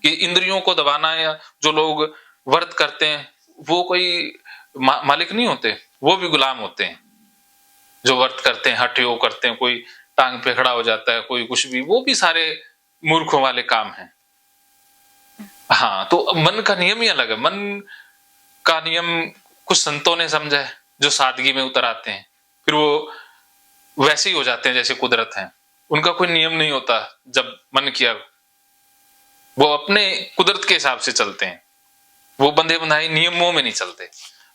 कि इंद्रियों को दबाना, या जो लोग व्रत करते हैं वो कोई मालिक नहीं होते, वो भी गुलाम होते हैं। जो व्रत करते हैं, हठ योग करते हैं, कोई टांग पे खड़ा हो जाता है, कोई कुछ भी, वो भी सारे मूर्खों वाले काम हैं। हाँ, तो मन का नियम ही अलग है। मन का नियम कुछ संतों ने समझा है, जो सादगी में उतर आते हैं, फिर वो वैसे ही हो जाते हैं जैसे कुदरत है। उनका कोई नियम नहीं होता। जब मन किया, वो अपने कुदरत के हिसाब से चलते हैं, वो बंधे बंधाए नियमों में नहीं चलते।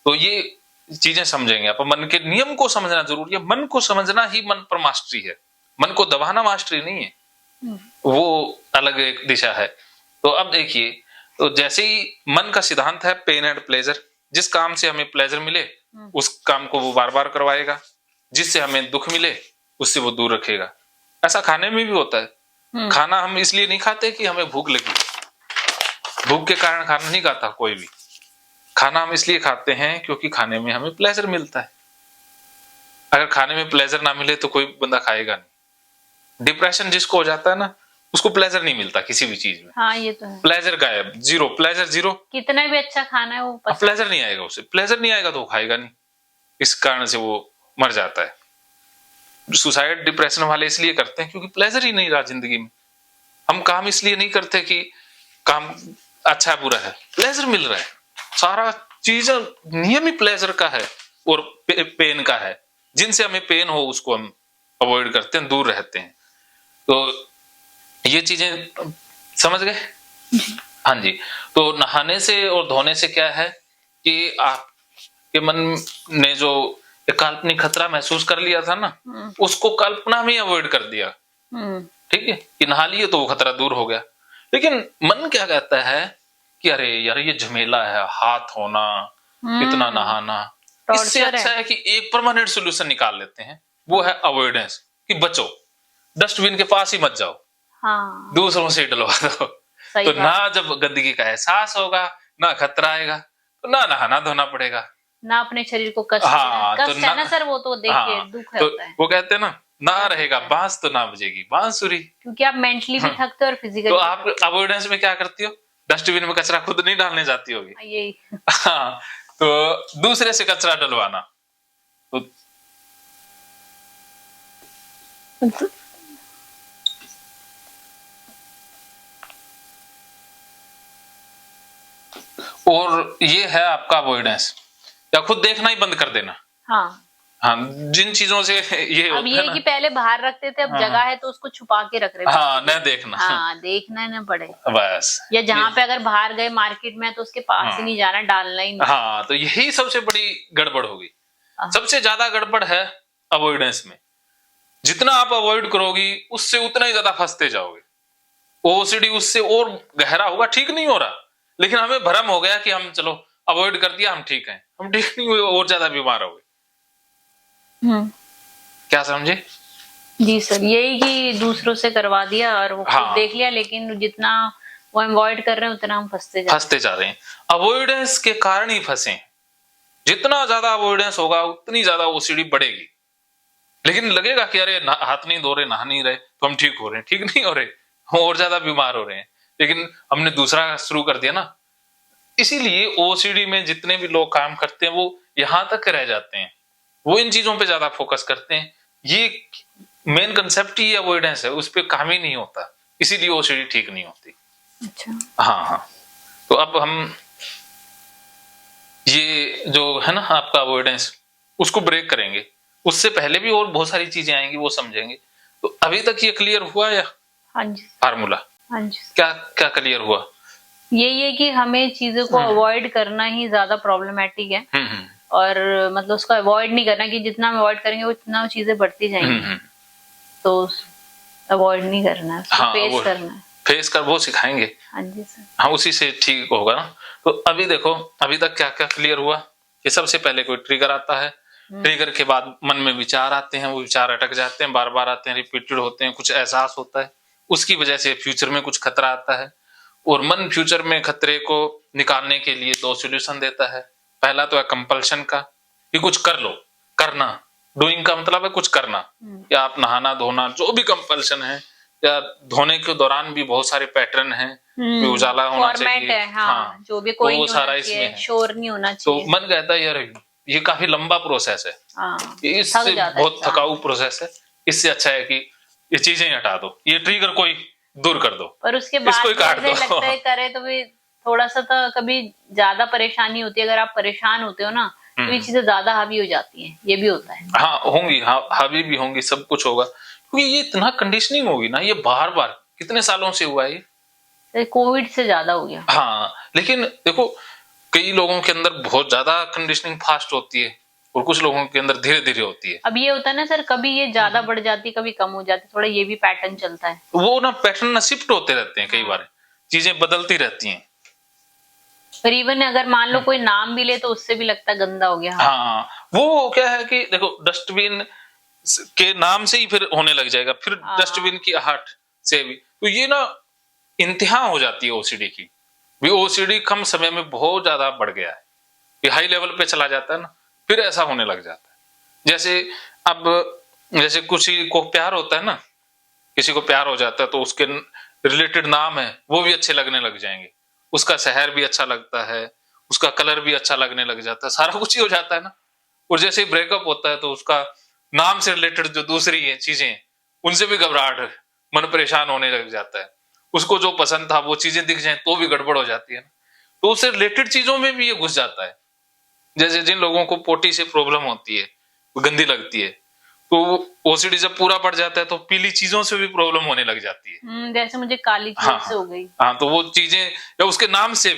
तो ये चीजें समझेंगे आप। मन के नियम को समझना जरूरी है। मन को समझना ही मन पर मास्टरी है। मन को दबाना मास्टरी नहीं है, वो अलग एक दिशा है। तो अब देखिए, तो जैसे ही मन का सिद्धांत है पेन एंड प्लेजर, जिस काम से हमें प्लेजर मिले उस काम को वो बार बार करवाएगा, जिससे हमें दुख मिले उससे वो दूर रखेगा। ऐसा खाने में भी होता है। खाना हम इसलिए नहीं खाते कि हमें भूख लगी, भूख के कारण खाना नहीं खाता कोई भी। खाना हम इसलिए खाते हैं क्योंकि खाने में हमें प्लेजर मिलता है। अगर खाने में प्लेजर ना मिले तो कोई बंदा खाएगा नहीं। डिप्रेशन जिसको हो जाता है ना, उसको प्लेजर नहीं मिलता किसी भी चीज में। हाँ, ये तो है। प्लेजर गायब, जीरो, प्लेजर जीरो। कितना भी अच्छा खाना है वो प्लेजर नहीं आएगा उसे, प्लेजर नहीं आएगा तो वो खाएगा नहीं। इस कारण से वो मर जाता है। सुसाइड डिप्रेशन वाले इसलिए करते हैं क्योंकि प्लेजर ही नहीं रहा जिंदगी में। हम काम इसलिए नहीं करते कि काम अच्छा बुरा है, प्लेजर मिल रहा है। सारा चीज नियम ही प्लेजर का है और पेन का है। जिनसे हमें पेन हो उसको हम अवॉइड करते हैं, दूर रहते हैं। तो ये चीजें समझ गए? हाँ जी। तो नहाने से और धोने से क्या है कि आपके मन ने जो एक काल्पनिक खतरा महसूस कर लिया था ना, उसको कल्पना में अवॉइड कर दिया। ठीक है, कि नहा लिए तो वो खतरा दूर हो गया। लेकिन मन क्या कहता है कि अरे यार ये झमेला है, हाथ होना, इतना नहाना। इससे अच्छा है कि एक परमानेंट सोल्यूशन निकाल लेते हैं, वो है अवॉइडेंस, कि बचो, डस्टबिन के पास ही मत जाओ। हाँ। दूसरों से डलवा दो। तो ना जब गंदगी का एहसास होगा, ना खतरा आएगा, तो ना नहाना धोना पड़ेगा, ना अपने शरीर को कष्ट। हाँ, कष्ट तो है ना सर, वो तो देखिए दुख है, तो होता है। वो कहते हैं ना रहेगा बांस तो ना बजेगी बांसुरी। क्योंकि आप मेंटली भी थकते हो और फिजिकली। तो आप अवॉइडेंस में क्या करती हो? डस्टबिन में कचरा खुद नहीं डालने जाती होगी। यही। हाँ, तो दूसरे से कचरा डलवाना। तो और ये है आपका अवॉइडेंस, या खुद देखना ही बंद कर देना। हाँ हाँ, जिन चीजों से ये अब ये कि पहले बाहर रखते थे, अब जगह है तो उसको छुपा के रख रहे हैं। हाँ, न देखना। हाँ, देखना ना पड़े बस। या जहाँ पे अगर बाहर गए मार्केट में तो उसके पास ही नहीं जाना, डालना ही नहीं। हाँ, तो यही सबसे बड़ी गड़बड़ होगी। सबसे ज्यादा गड़बड़ है अवॉइडेंस में। जितना आप अवॉइड करोगी उससे उतना ही ज्यादा फंसते जाओगे। ओसीडी उससे और गहरा होगा। ठीक नहीं हो रहा, लेकिन हमें भ्रम हो गया कि हम चलो अवॉइड कर दिया, हम ठीक हैं। हम ठीक नहीं हुए, और ज्यादा बीमार हो गए। क्या समझे? जी सर, यही कि दूसरों से करवा दिया और वो खुद देख लिया, लेकिन जितना वो अवॉइड कर रहे हैं उतना हम फंसते जा रहे हैं। अवॉइडेंस के कारण ही फंसे। जितना ज्यादा अवॉइडेंस होगा उतनी ज्यादा ओसीडी बढ़ेगी। लेकिन लगेगा कि अरे हाथ नहीं धो रहे, नहा नहीं रहे, तो हम ठीक हो रहे हैं। ठीक नहीं हो रहे, हम और ज्यादा बीमार हो रहे हैं। लेकिन हमने दूसरा शुरू कर दिया ना। इसीलिए ओसीडी में जितने भी लोग काम करते हैं वो यहां तक रह जाते हैं। वो इन चीजों पे ज्यादा फोकस करते हैं। ये मेन कंसेप्ट ही अवॉइडेंस है, उस पर काम ही नहीं होता। इसीलिए ओसीडी ठीक नहीं होती। अच्छा। हाँ। तो अब हम ये जो है ना आपका अवॉइडेंस, उसको ब्रेक करेंगे। उससे पहले भी और बहुत सारी चीजें आएंगी, वो समझेंगे। तो अभी तक ये क्लियर हुआ या? हाँ जी। फार्मूला? हाँ जी। क्या क्या क्लियर हुआ? यही है कि हमें चीजों को अवॉइड करना ही ज्यादा प्रॉब्लमेटिक है। और मतलब उसको अवॉइड नहीं करना, कि जितना हम अवॉइड करेंगे उतना चीजें बढ़ती जाएंगी। तो अवॉइड नहीं करना है, फेस करना है। फेस कर, वो सिखाएंगे। हाँ जी सर। हाँ, उसी से ठीक होगा ना। तो अभी देखो, अभी तक क्या क्या क्लियर हुआ कि सबसे पहले कोई ट्रिगर आता है। ट्रिगर के बाद मन में विचार आते हैं, वो विचार अटक जाते हैं, बार बार आते हैं, रिपीटेड होते हैं, कुछ एहसास होता है। उसकी वजह से फ्यूचर में कुछ खतरा आता है। और मन फ्यूचर में खतरे को निकालने के लिए दो सॉल्यूशन देता है। पहला तो है कंपल्शन का, कि कुछ कर लो। करना, डूइंग का मतलब है कुछ करना। या आप नहाना धोना, जो भी कंपल्शन है या धोने के दौरान भी बहुत सारे पैटर्न हैं, उजाला होना फॉर्मेट चाहिए, है, हाँ, जो भी तो कोई वो नहीं सारा होना इसमें चाहिए, है। शोर नहीं होना तो चाहिए। मन कहता है यार ये काफी लंबा प्रोसेस है, हाँ, इससे थक जाता है बहुत इंसान। थकाऊ प्रोसेस है, इससे अच्छा है कि ये चीजें ही हटा दो, ये ट्रिगर कोई दूर कर दो, पर उसके बाद इसको ही काट ऐसे दो। लगता है करे तो भी थोड़ा सा तो कभी ज्यादा परेशानी होती है, अगर आप परेशान होते हो ना तो ये चीजें ज्यादा हावी हो जाती हैं, ये भी होता है। हाँ होंगी, हाँ हावी भी होंगी, सब कुछ होगा, क्योंकि ये इतना कंडीशनिंग होगी ना, ये बार बार कितने सालों से हुआ है ये, कोविड से ज्यादा हो गया। हाँ लेकिन देखो कई लोगों के अंदर बहुत ज्यादा कंडीशनिंग फास्ट होती है और कुछ लोगों के अंदर धीरे धीरे होती है। अब ये होता है ना सर, कभी ये ज्यादा बढ़ जाती है, कभी कम हो जाती है, थोड़ा ये भी पैटर्न चलता है। वो ना पैटर्न ना शिफ्ट होते रहते हैं, कई बार चीजें बदलती रहती हैं। पर इवन अगर मान लो कोई नाम भी ले तो उससे भी लगता है गंदा हो गया। हाँ वो क्या है कि देखो डस्टबिन के नाम से ही फिर होने लग जाएगा, फिर डस्टबिन की आहट से भी, तो ये ना इंतहा हो जाती है ओसीडी की भी। ओसीडी कम समय में बहुत ज्यादा बढ़ गया है, ये हाई लेवल पे चला जाता है ना, फिर ऐसा होने लग जाता है। जैसे अब जैसे किसी को प्यार होता है ना, किसी को प्यार हो जाता है तो उसके रिलेटेड नाम है वो भी अच्छे लगने लग जाएंगे, उसका शहर भी अच्छा लगता है, उसका कलर भी अच्छा लगने लग जाता है, सारा कुछ ही हो जाता है ना। और जैसे ब्रेकअप होता है तो उसका नाम से रिलेटेड जो दूसरी है चीजें उनसे भी घबराहट, मन परेशान होने लग जाता है, उसको जो पसंद था वो चीजें दिख जाए तो भी गड़बड़ हो जाती है ना। तो उससे रिलेटेड चीजों में भी ये घुस जाता है। जैसे जिन लोगों को पोटी से प्रॉब्लम होती है, गंदी लगती है, तो ओसीडी जब पूरा पड़ जाता है तो पीली चीजों से भी प्रॉब्लम होने लग जाती है। जैसे मुझे काली चीज से हो गई। हाँ तो वो चीजें या उसके नाम से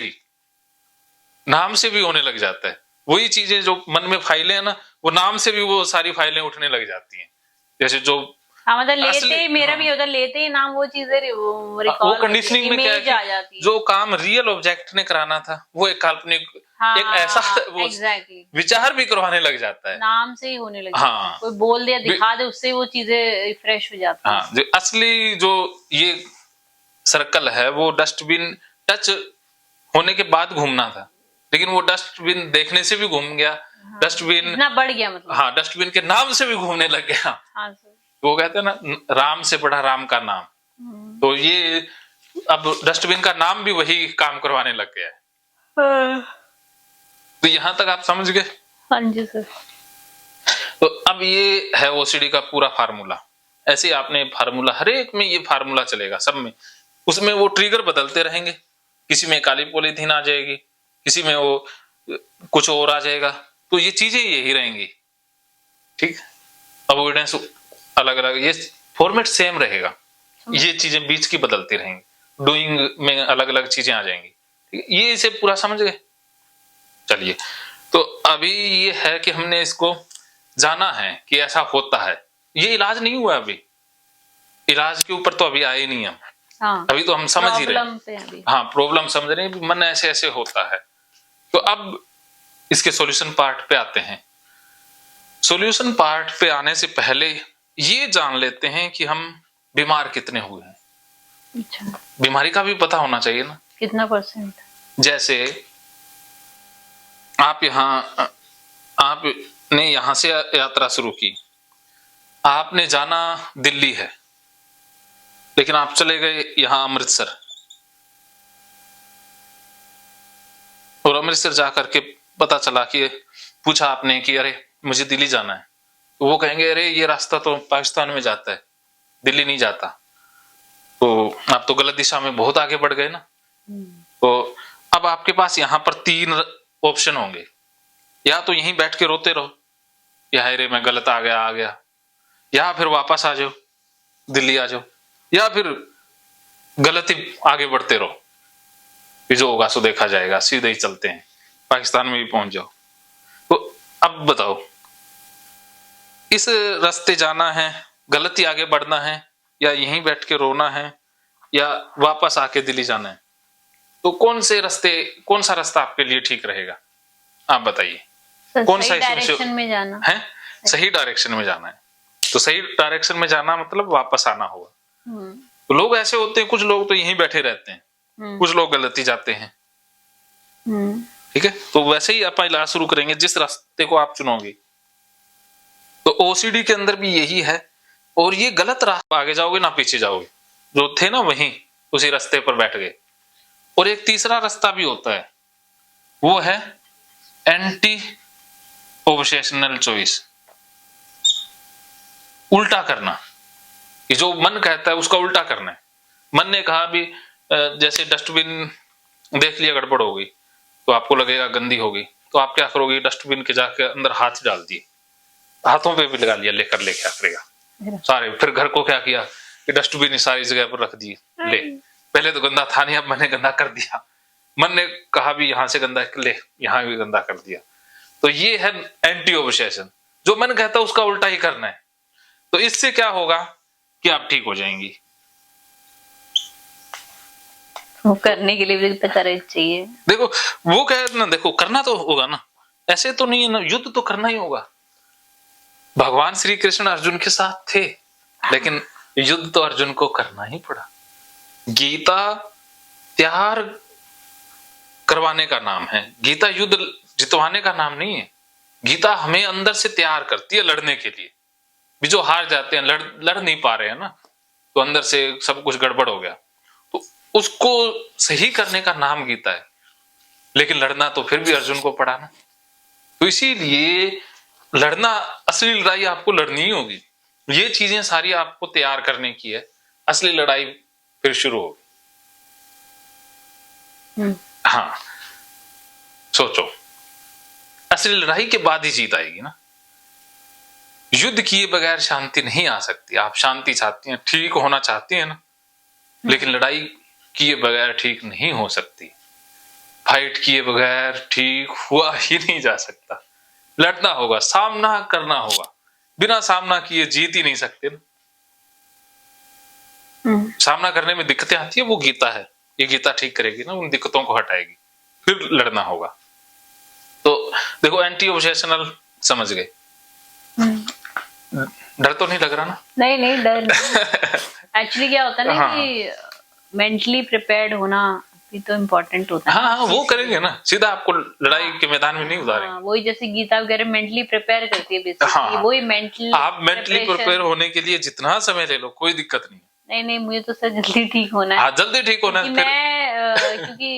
भी होने लग जाता है। वही चीजें जो मन में फाइलें है ना, वो नाम से भी वो सारी फाइलें उठने लग जाती हैं। जैसे जो हाँ मतलब लेते ही मेरा भी होता, लेते ही नाम वो चीजें वो कंडीशनिंग में क्या है कि जो काम रियल ऑब्जेक्ट ने कराना था वो एक काल्पनिक एक ऐसा वो विचार भी करवाने लग जाता है, नाम से ही होने लग हाँ जाता है। कोई बोल दिया दिखा दे उससे वो चीजें रिफ्रेश हो जाती है। हाँ जो असली जो ये सर्कल है वो डस्टबिन टच होने के बाद घूमना था, लेकिन वो डस्टबिन देखने से भी घूम गया, डस्टबिन इतना बढ़ गया मतलब, हाँ डस्टबिन के नाम से भी घूमने लग गया। हाँ सर। वो कहते हैं ना राम से बड़ा राम का नाम, तो ये अब डस्टबिन का नाम भी वही काम करवाने लग गया है। तो यहां तक आप समझ गए? हाँ जी सर। तो अब ये है ओसीडी का पूरा फार्मूला। ऐसे आपने फार्मूला हर एक में ये फार्मूला चलेगा सब में, उसमें वो ट्रिगर बदलते रहेंगे, किसी में काली पॉलीथीन आ जाएगी, किसी में वो कुछ और आ जाएगा, तो ये चीजें यही रहेंगी। ठीक, अवॉइडेंस अलग अलग, ये फॉर्मेट सेम रहेगा, ये चीजें बीच की बदलती रहेंगी, डूइंग में अलग अलग चीजें आ जाएंगी। ठीक है, ये इसे पूरा समझ गए? चलिए, तो अभी ये है कि हमने इसको जाना है कि ऐसा होता है, ये इलाज नहीं हुआ अभी, इलाज के ऊपर तो अभी आए नहीं हम। हाँ, अभी तो हम समझ ही रहे हैं, हाँ प्रॉब्लम समझ रहे हैं, मन ऐसे ऐसे होता है। तो अब इसके सॉल्यूशन पार्ट पे आते हैं। सॉल्यूशन पार्ट पे आने से पहले ये जान लेते हैं कि हम बीमार कितने हुए हैं। अच्छा, बीमारी का भी पता होना चाहिए ना, कितना %? जैसे आपने यहां से यात्रा शुरू की, आपने जाना दिल्ली है, लेकिन आप चले गए यहां अमृतसर, और अमृतसर जाकर के पता चला कि पूछा आपने कि अरे मुझे दिल्ली जाना है, तो वो कहेंगे अरे ये रास्ता तो पाकिस्तान में जाता है, दिल्ली नहीं जाता, तो आप तो गलत दिशा में बहुत आगे बढ़ गए ना। तो अब आपके पास यहाँ पर 3 ऑप्शन होंगे, या तो यहीं बैठ के रोते रहो, या अरे मैं गलत आ गया, या फिर वापस आ जाओ, दिल्ली आ जाओ, या फिर गलत ही आगे बढ़ते रहो, जो होगा सो देखा जाएगा, सीधे ही चलते हैं, पाकिस्तान में भी पहुंच जाओ। तो अब बताओ, इस रास्ते जाना है, गलत ही आगे बढ़ना है, या यहीं बैठ के रोना है, या वापस आके दिल्ली जाना है, तो कौन सा रास्ता आपके लिए ठीक रहेगा? आप बताइए, कौन सा डायरेक्शन में जाना है? सही डायरेक्शन में जाना है, तो सही डायरेक्शन में जाना मतलब वापस आना होगा। तो लोग ऐसे होते हैं, कुछ लोग तो यहीं बैठे रहते हैं, कुछ लोग गलत ही जाते हैं। ठीक है, तो वैसे ही आप इलाज शुरू करेंगे जिस रास्ते को आप चुनोगे। तो ओसीडी के अंदर भी यही है, और ये गलत राह आगे जाओगे ना पीछे जाओगे, जो थे ना वहीं उसी रास्ते पर बैठ गए। और एक तीसरा रास्ता भी होता है, वो है एंटी ओब्सेशनल चॉइस, उल्टा करना, कि जो मन कहता है उसका उल्टा करना है। मन ने कहा भी जैसे डस्टबिन देख लिया गड़बड़ हो गई तो आपको लगेगा गंदी होगी, तो आप क्या करोगे, डस्टबिन के जाके अंदर हाथ डाल दिए, हाथों पे भी लगा लिया, लेकर ले क्या करेगा सारे। फिर घर को क्या किया कि डस्टबिन सारी जगह पर रख दिए, ले पहले तो गंदा था नहीं, अब मैंने गंदा कर दिया। मन ने कहा भी यहां से गंदा, ले यहां भी गंदा कर दिया। तो ये है एंटी ओब्सेशन, जो मन कहता है उसका उल्टा ही करना है। तो इससे क्या होगा कि आप ठीक हो जाएंगी। वो करने के लिए भी तो करेज चाहिए। देखो वो कहे ना, देखो करना तो होगा ना, ऐसे तो नहीं है ना, युद्ध तो करना ही होगा। भगवान श्री कृष्ण अर्जुन के साथ थे, लेकिन युद्ध तो अर्जुन को करना ही पड़ा। गीता तैयार करवाने का नाम है, गीता युद्ध जितवाने का नाम नहीं है। गीता हमें अंदर से तैयार करती है लड़ने के लिए। भी जो हार जाते हैं, लड़ नहीं पा रहे हैं ना, तो अंदर से सब कुछ गड़बड़ हो गया, तो उसको सही करने का नाम गीता है। लेकिन लड़ना तो फिर भी अर्जुन को पड़ा ना। तो इसीलिए लड़ना, असली लड़ाई आपको लड़नी ही होगी। ये चीजें सारी आपको तैयार करने की है, असली लड़ाई फिर शुरू होगी। हाँ सोचो, असली लड़ाई के बाद ही जीत आएगी ना। युद्ध किए बगैर शांति नहीं आ सकती। आप शांति चाहती हैं, ठीक होना चाहती हैं ना, लेकिन लड़ाई किए बगैर ठीक नहीं हो सकती। फाइट किए बगैर ठीक हुआ ही नहीं जा सकता। लड़ना होगा, सामना करना होगा। बिना सामना किए जीत ही नहीं सकते ना। सामना करने में दिक्कतें आती है, वो गीता है, ये गीता ठीक करेगी ना, उन दिक्कतों को हटाएगी, फिर लड़ना होगा। तो देखो एंटी ओब्सेशनल समझ गए। डर तो नहीं लग रहा ना? नहीं डर एक्चुअली क्या होता है ना कि मेंटली प्रिपेयर्ड होना भी तो इम्पोर्टेंट होता है। हाँ वो करेंगे ना, सीधा आपको लड़ाई के मैदान में नहीं उतारेंगे। वही जैसे गीता वगैरह मेंटली प्रिपेयर करती है बेसिकली। वही मेंटली, आप मेंटली प्रिपेयर होने के लिए जितना समय ले लो कोई दिक्कत नहीं। नहीं मुझे तो सर जल्दी ठीक होना है। हाँ जल्दी ठीक होना है। क्योंकि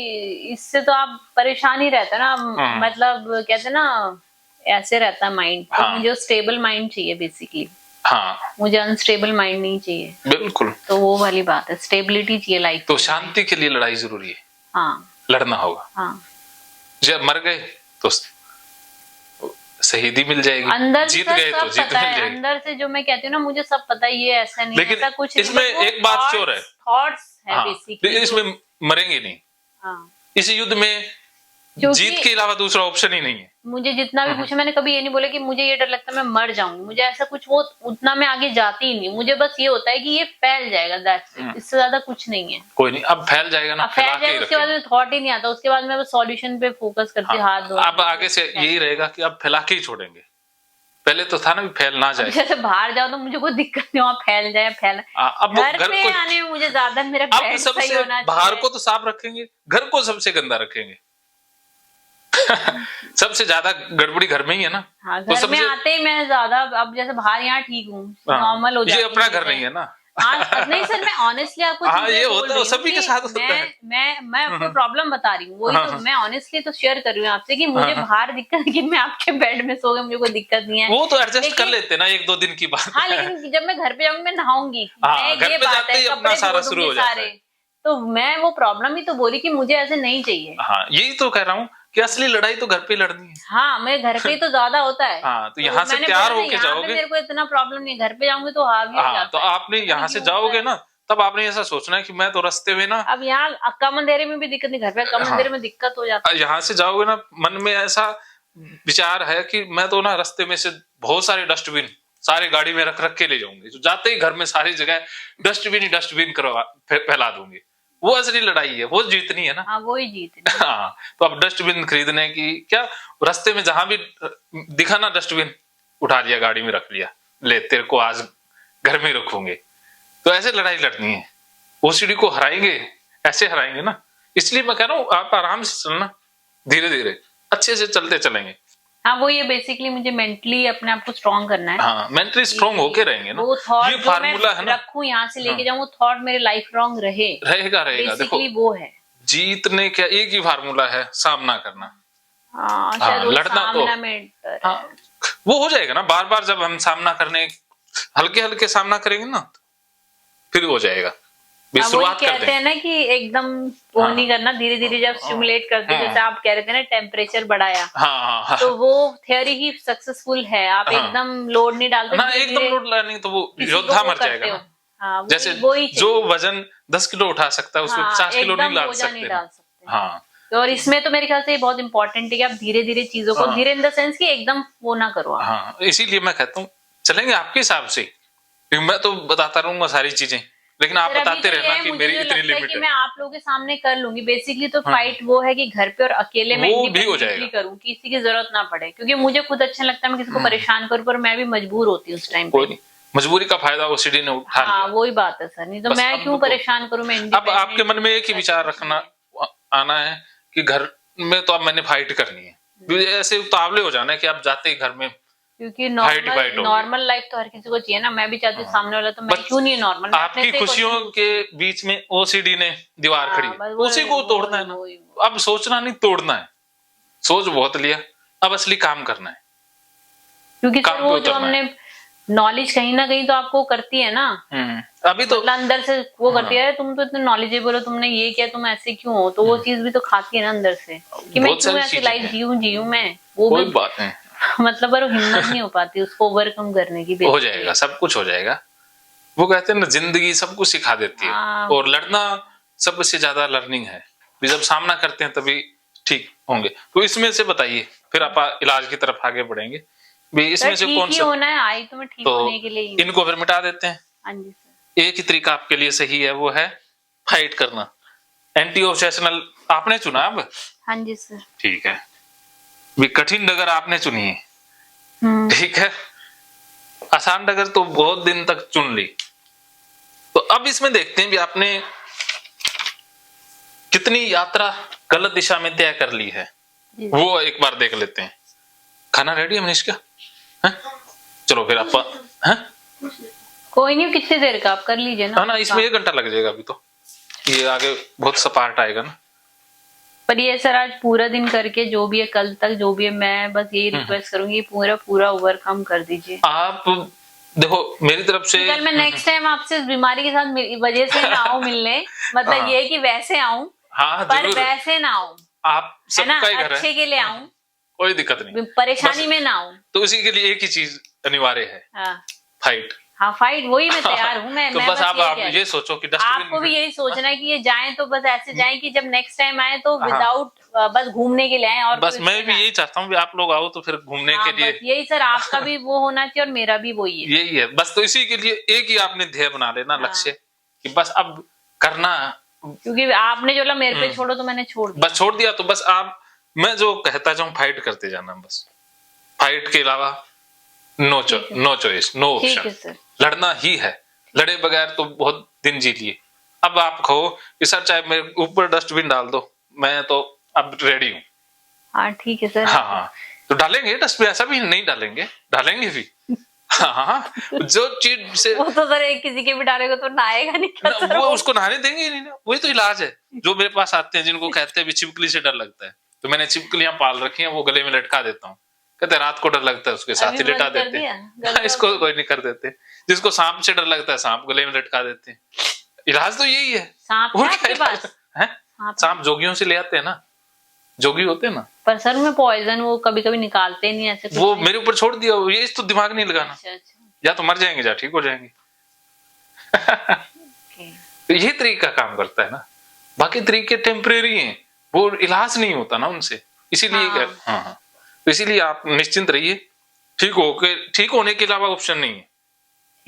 इससे तो आप परेशान ही रहते ना, मतलब कहते ना ऐसे रहता माइंड। तो मुझे स्टेबल माइंड चाहिए बेसिकली। हाँ मुझे अनस्टेबल माइंड नहीं चाहिए। बिल्कुल, तो वो वाली बात है, स्टेबिलिटी चाहिए लाइफ। तो शांति के लिए लड़ाई जरूरी है। हाँ लड़ना होगा। हाँ, जब मर गए तो शहीदी मिल जाएगी, अंदर जीत गए तो जीत मिल जाएगी। अंदर से जो मैं कहती हूँ ना, मुझे सब पता है, ये ऐसा नहीं, लेकिन ऐसा कुछ इसमें एक बात चोर है, थॉट्स है बेसिकली। इसमें मरेंगे नहीं। हाँ, इस युद्ध में जीत के अलावा दूसरा ऑप्शन ही नहीं है। मुझे जितना भी पूछा, मैंने कभी ये नहीं बोला कि मुझे ये डर लगता है मैं मर जाऊंगी, मुझे ऐसा कुछ, वो उतना मैं आगे जाती ही नहीं। मुझे बस ये होता है कि ये फैल जाएगा, दैट्स इट, इससे ज्यादा कुछ नहीं है। कोई नहीं, अब फैल जाएगा ना, फैल जाएगा, उसके बाद में थॉट ही नहीं आता। उसके बाद मैं बस सॉल्यूशन पे फोकस करती, हाथ धो। अब आगे से यही रहेगा कि अब फैला के ही छोड़ेंगे। पहले तो था ना फैल ना जाए। जैसे बाहर जाओ तो मुझे कोई दिक्कत नहीं, वहाँ फैल जाए फैल। अब घर पे आने में मुझे ज्यादा, मेरा बेड सही होना चाहिए। बाहर को तो साफ रखेंगे, घर को सबसे गंदा रखेंगे। सबसे ज्यादा गड़बड़ी घर में ही है ना। हाँ, घर तो में आते ही मैं ज्यादा, अब जैसे बाहर यहाँ ठीक हूँ, नॉर्मल हो जाती है। ये अपना घर नहीं है ना। नहीं सर, मैं ऑनेस्टली आपको ये होता है, सभी के साथ होता है। मैं आपको प्रॉब्लम बता रही हूँ, वही तो मैं ऑनेस्टली तो शेयर कर रही हूँ आपसे कि मुझे बाहर दिक्कत, कि मैं आपके बेड में सो गई, मुझे कोई दिक्कत नहीं है। वो तो एडजस्ट कर लेते ना, 1-2 दिन की बात। हाँ, लेकिन जब मैं घर पे जाऊंगी, मैं नहाऊंगी, ये बात है, कपड़े सारा शुरू हो जाता है। तो मैं वो प्रॉब्लम ही तो बोली कि मुझे ऐसे नहीं चाहिए। हाँ यही तो कह रहा हूँ कि असली लड़ाई तो घर पे लड़नी है। हाँ, मैं घर पे तो ज्यादा होता है। हाँ, तो यहाँ से तैयार होके जाओगे, मेरे को इतना प्रॉब्लम नहीं, घर पे जाऊंगे तो हावी हो जाता है। तो आपने यहाँ से जाओगे ना, तब आपने ऐसा सोचना है कि मैं तो रास्ते में ना, अब यहाँ अक्का मंदेरे में भी दिक्कत नहीं, घर पे अक्का मंदेरे में दिक्कत हो जाता है। यहाँ से जाओगे ना, मन में ऐसा विचार है कि मैं तो ना रास्ते में से बहुत सारे डस्टबिन सारे गाड़ी में रख रख के ले जाऊंगी, तो जाते ही घर में सारी जगह डस्टबिन ही डस्टबिन फैला दूंगी। वो असली लड़ाई है, वो जीतनी है ना। हाँ, वो ही जीतनी। हाँ, तो अब डस्टबिन खरीदने की क्या, रास्ते में जहां भी दिखा ना डस्टबिन, उठा लिया, गाड़ी में रख लिया, ले तेरे को आज घर में रखूंगे। तो ऐसे लड़ाई लड़नी है। ओसीडी को हराएंगे, ऐसे हराएंगे ना। इसलिए मैं कह रहा हूँ आप आराम से चलना, धीरे धीरे अच्छे से चलते चलेंगे। हाँ वो ये बेसिकली मुझे मेंटली अपने आप को स्ट्रॉन्ग करना है। हाँ मेंटली स्ट्रांग होके रहेंगे ना, वो थॉट ये जो मैं फार्मूला है ना, रखूं यहाँ से लेके जाऊं, वो थॉट मेरे लाइफ लॉन्ग रहेगा रहेगा। देखो बेसिकली वो है। जीतने क्या एक ही फार्मूला है, सामना करना। हाँ शायद वो लड़ना तो सामना में डर है। हाँ वो हो जाएगा ना, बार बार जब हम सामना करने हल्के हल्के सामना करेंगे ना फिर हो जाएगा। वही शुरुआत करते कहते हैं ना कि एकदम वो हाँ। नहीं करना, धीरे धीरे जब स्टिमुलेट करते हैं, जैसे आप कह रहे थे ना टेम्परेचर बढ़ाया, हाँ तो वो थ्योरी ही सक्सेसफुल है। आप हाँ। एकदम लोड नहीं डालते, ना धीरे एकदम धीरे लोड नहीं तो वो किसी को योद्धा वो मर करते जाएगा हो। ना। हाँ जैसे वही जो वजन 10 किलो उठा सकता है उसमें 50 किलो नहीं एकदम लाद बोझा नहीं सकते डाल सकते। हाँ और इसमें तो मेरे ख्याल से ये बहुत इंपॉर्टेंट है कि आप धीरे धीरे चीजों को, हाँ। धीरे इन द सेंस कि एकदम वो ना करो आप। हाँ इसीलिए मैं कहता हूँ चलेंगे आपके हिसाब से, क्योंकि मैं तो बताता रहूंगा सारी चीजें, लेकिन आप सर, अभी बताते तो ये रहना है, कि मुझे मेरी जो इतनी लगता है लिमिट कि है। मैं आप लोगों के सामने कर लूंगी। बेसिकली तो हाँ। फाइट वो है कि घर पे और अकेले में वो भी हो इंडिपेंडेंटली जाएगा। करूं, किसी की जरूरत ना पड़े, क्योंकि मुझे खुद अच्छा लगता है मैं किसी को परेशान करूं, पर मैं भी मजबूर होती हूँ उस टाइम कोई पे। नहीं, मजबूरी का फायदा ओसीडी ने उठा हाँ लिया। वही बात है सर, नहीं तो बस मैं अब क्यों तो- परेशान करूं, मैं अब आपके मन में एक ही विचार रखना आना है कि घर में तो अब मैंने फाइट करनी है। ऐसे उतावले हो जाना है कि आप जाते ही घर में, क्योंकि फाइट होगी। नॉर्मल लाइफ तो हर किसी को चाहिए ना। मैं भी चाहती हूँ सामने वाला, तो मैं बस क्यों नहीं नॉर्मल, मैं अपने आपकी से खुशियों क्वेश्चन के बीच में ओसीडी ने दीवार हाँ, खड़ी बस है, वो- उसी को वो- तोड़ना है ना। वो- अब सोचना नहीं, तोड़ना है। सोच बहुत लिया, अब असली काम करना है। क्योंकि सर काम पे वो जो उतरना हमने नॉलेज कहीं ना कहीं तो आपको करती है ना, अभी तो मतलब अंदर से वो करती है, तुम तो इतने नॉलेजेबल हो, तुमने ये किया, तुम ऐसे क्यों हो, तो वो चीज भी तो खाती है ना अंदर से कि मैं बहुत क्यों सारी ऐसी चीजें लाइफ हैं। जीऊं मैं, वो कोई भी बात नहीं, मतलब पर वो हिम्मत नहीं हो पाती उसको ओवरकम करने की। हो जाएगा, सब कुछ हो जाएगा। वो कहते हैं ना जिंदगी सब कुछ सिखा देती है, हाँ। और लड़ना सबसे ज्यादा लर्निंग है। भी जब सामना करते हैं तभी ठीक होंगे। तो इसमें से बताइए, फिर आप इलाज की तरफ आगे बढ़ेंगे। भी इसमें से ठीक कौन ही सा होना है, आई तो मैं ठीक तो होने के लिए ही हूँ। इनको फिर मिटा देते हैं। हाँ जी सर। एक ही तरीका आपके लिए सही है, वो है फाइट करना। एंटी ऑब्सेशनल आपने चुना अब, हाँ जी सर। ठीक है। भी कठिन डगर आपने चुनी है, ठीक है। आसान डगर तो बहुत दिन तक चुन ली। तो अब इसमें देखते हैं भी आपने कितनी यात्रा गलत दिशा में तय कर ली है, वो एक बार देख लेते हैं। खाना रेडी है मनीष का? हैं? चलो फिर आप हैं? कोई नहीं, कितनी देर का आप कर लीजिए ना। हाँ ना, इसमें 1 घंटा लग जाएगा अभी तो, ये आगे बहुत सपाट आएगा ना। पर ये सर आज पूरा दिन करके जो भी है, कल तक जो भी है, मैं बस यही रिक्वेस्ट करूंगी, पूरा ओवरकम कर दीजिए आप। देखो मेरी तरफ से कल मैं नेक्स्ट टाइम आपसे इस बीमारी के साथ वजह से ना आऊं मिलने, मतलब ये कि वैसे आऊं, हाँ पर जरूर, वैसे ना आऊं, आप है ना, सबका ही घर अच्छे है, के लिए आऊं, कोई दिक्कत नहीं, परेशानी में ना आऊं। तो उसी के लिए एक ही चीज अनिवार्य है, हाँ फाइट। हाँ फाइट, वही मैं तैयार हूँ। मैं तो मैं बस बस आप ये ये सोचो कि आपको भी यही सोचना है कि ये जाएं तो बस ऐसे जाएं कि जब नेक्स्ट टाइम आए तो विदाउट बस घूमने के लिए आए। और बस मैं भी यही चाहता हूँ कि आप लोग आओ तो फिर घूमने के लिए, यही सर, आपका भी वो होना चाहिए और मेरा भी वही है, यही है बस। तो इसी के लिए एक ही आपने ध्येय बना लेना, लक्ष्य, कि बस अब करना। क्योंकि आपने जो मेरे पे छोड़ो तो मैंने छोड़ दिया, बस छोड़ दिया तो बस आप, मैं जो कहता जाऊं फाइट करते जाना, बस फाइट के अलावा नो चॉइस, नो ऑप्शन, लड़ना ही है। लड़े बगैर तो बहुत दिन जी लिए। अब आप कहो कि सर चाहे मेरे ऊपर डस्टबिन डाल दो, मैं तो अब रेडी हूँ। हाँ ठीक है सर। हाँ तो डालेंगे डस्टबिन, ऐसा भी नहीं डालेंगे, डालेंगे भी। हाँ जो चीज से वो तो सर किसी के भी डालेगा तो नहाएगा नहीं क्या सर? वो उसको नहाने देंगे ही नहीं ना, वही तो इलाज है। जो मेरे पास आते हैं जिनको कहते हैं छिपकली से डर लगता है, तो मैंने छिपकलियां पाल रखी हैं, वो गले में लटका देता हूँ। कहते रात को डर लगता है, उसके साथ ही लिटा देते हैं। इसको कोई नहीं कर देते। जिसको सांप से डर लगता है, सांप गले में लटका देते हैं। इलाज तो यही है। सांप है आपके पास? सांप जोगियों से ले आते हैं ना, जोगी होते हैं ना। पर सर में पॉइजन वो कभी कभी निकालते नहीं ऐसे, वो मेरे ऊपर छोड़ दिया, ये इस तो दिमाग नहीं लगाना। अच्छा। या तो मर जाएंगे या ठीक हो जाएंगे। तो ये तरीका काम करता है ना, बाकी तरीके टेम्परेरी हैं, वो इलाज नहीं होता ना उनसे। इसीलिए हाँ, तो इसीलिए आप निश्चिंत रहिए, ठीक होने के अलावा ऑप्शन नहीं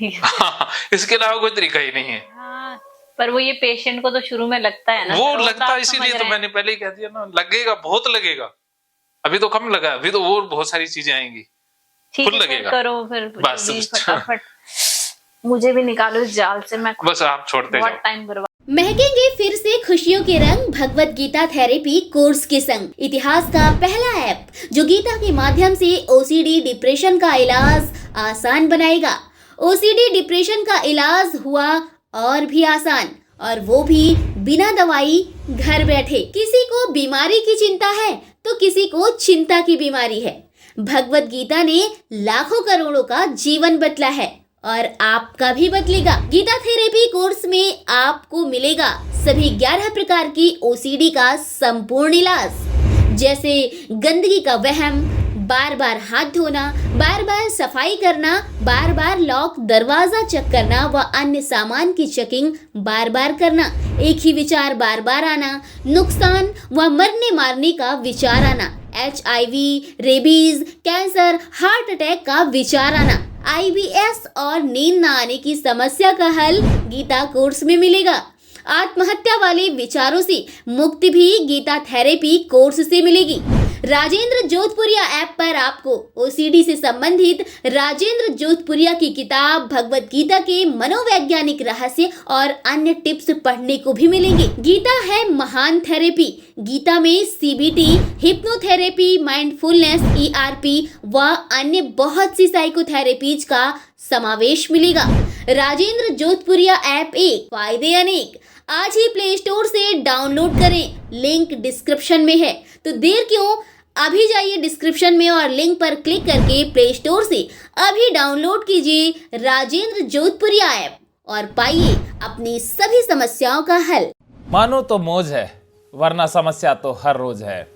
है। हाँ, इसके अलावा कोई तरीका ही नहीं है। हाँ, पर वो ये पेशेंट को तो शुरू में लगता है ना, वो लगता है, इसीलिए तो मैंने पहले ही कह दिया ना, लगेगा, बहुत लगेगा। अभी तो कम लगा, अभी तो और बहुत सारी चीजें आएंगी, फुल लगेगा। करो फिर बस फटाफट, मुझे भी निकालो इस जाल से, मैं बस आप छोड़ते जाओ। बहुत टाइम बर्बाद महकेंगे फिर से खुशियों के रंग भगवत गीता थेरेपी कोर्स के संग। इतिहास का पहला ऐप जो गीता के माध्यम से ओसीडी डिप्रेशन का इलाज आसान बनाएगा। ओसीडी डिप्रेशन का इलाज हुआ और भी आसान, और वो भी बिना दवाई, घर बैठे। किसी को बीमारी की चिंता है तो किसी को चिंता की बीमारी है। भगवत गीता ने लाखों करोड़ों का जीवन बदला है और आपका भी बदलेगा। गीता थेरेपी कोर्स में आपको मिलेगा सभी 11 प्रकार की ओसीडी का संपूर्ण इलाज, जैसे गंदगी का वहम, बार बार हाथ धोना, बार बार सफाई करना, बार बार लॉक दरवाजा चेक करना व अन्य सामान की चेकिंग बार बार करना, एक ही विचार बार बार आना, नुकसान व मरने मारने का विचार आना, HIV, rabies, cancer, heart attack का विचार आना, IBS और नींद न आने की समस्या का हल गीता कोर्स में मिलेगा। आत्महत्या वाले विचारों से मुक्ति भी गीता थेरेपी कोर्स से मिलेगी। राजेंद्र जोधपुरिया ऐप पर आपको ओसीडी से संबंधित राजेंद्र जोधपुरिया की किताब भगवत गीता के मनोवैज्ञानिक रहस्य और अन्य टिप्स पढ़ने को भी मिलेंगे। गीता है महान थेरेपी। गीता में CBT, हिप्नोथेरेपी, माइंडफुलनेस, ERP व अन्य बहुत सी साइकोथेरेपीज का समावेश मिलेगा। राजेंद्र जोधपुरिया ऐप एक, फायदे अनेक। आज ही प्ले स्टोर से डाउनलोड करें, लिंक डिस्क्रिप्शन में है। तो देर क्यों, अभी जाइए डिस्क्रिप्शन में और लिंक पर क्लिक करके प्ले स्टोर से अभी डाउनलोड कीजिए राजेंद्र जोधपुरिया ऐप और पाइए अपनी सभी समस्याओं का हल। मानो तो मौज है, वरना समस्या तो हर रोज है।